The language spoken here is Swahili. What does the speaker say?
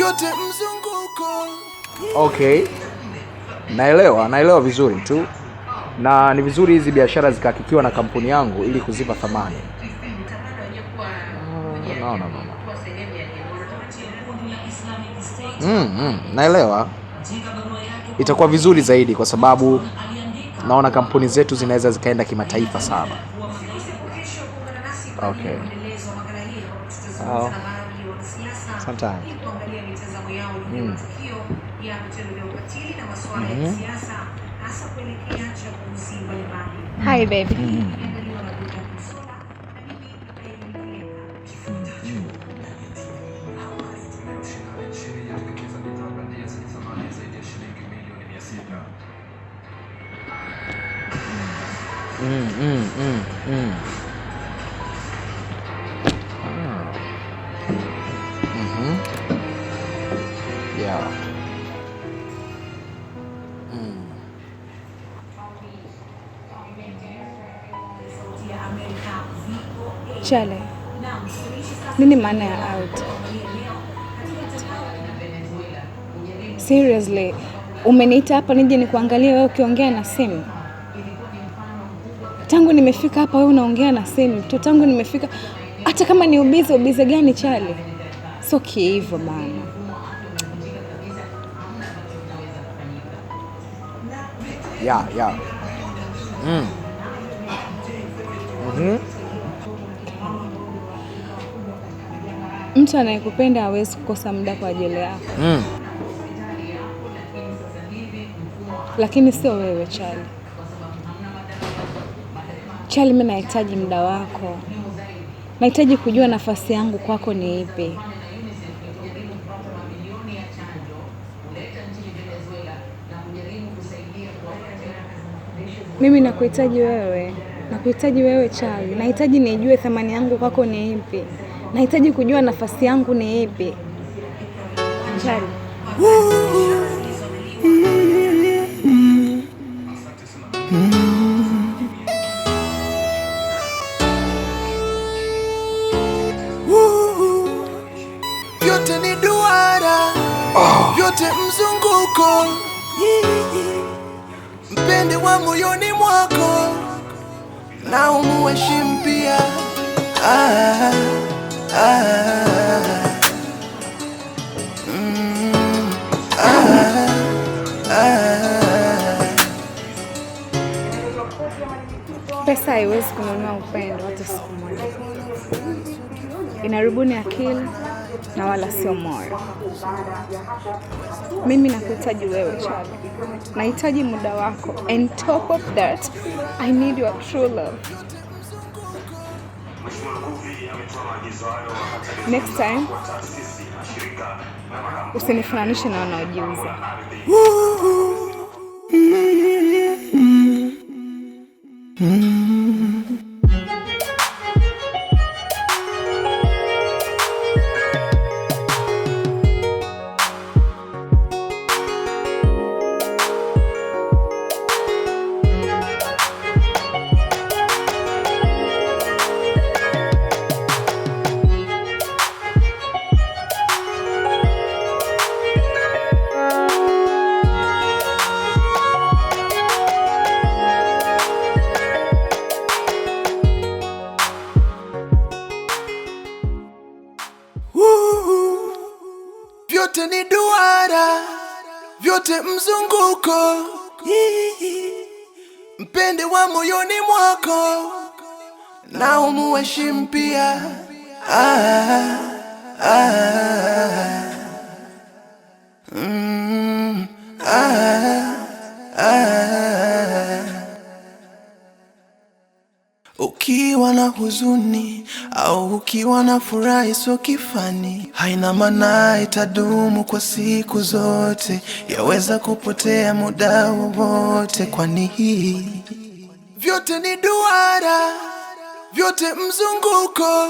vyote mzunguko. Okay, naelewa vizuri tu, na ni vizuri hizi biashara zikahakikiwa na kampuni yangu ili kuzipa thamani. No. Naelewa. Itakuwa vizuri zaidi kwa sababu naona kampuni zetu zinaweza zikaenda kimataifa sana. Okay. Sometimes. Hi baby. Yeah. Chale. Nini maana ya out? Seriously, umeniita hapa nije nikuangalie wewe ukiongea na simu? Tangu nimefika hapa wewe unaongea na simu tu. Tangu nimefika, hata kama ni ubize gani Chale? So hivyo bana. Yeah. Mtu anayekupenda hawezi kukosa muda kwa ajili yako. Lakini sio wewe Chale. Chale, mimi nahitaji muda wako. Nahitaji kujua nafasi yangu kwako ni ipi. Mimi nakuhitaji wewe Chale. Nahitaji nijue thamani yangu kwako ni ipi. Nahitaji kujua nafasi yangu ni ipi. Chale. Vyote ni duara, vyote mzunguko. Mpende wa moyoni mwako na umuheshimu pia. Pesa haiwezi kununua upendo hata siku moja. Inarubuni akili na wala sio moyo. Mimi nakuhitaji wewe Chale. Nahitaji muda wako. And top of that, I need your true love. Next time, usinifananishe na wanaojiuza. Vyote ni duara, vyote mzunguko. Mpende wa moyoni mwako na umuheshimu pia. Ukiwa na huzuni au ukiwa na furaha sio kifani, haina maana itadumu kwa siku zote, yaweza kupotea muda wowote. Kwani hii vyote ni duara, vyote mzunguko.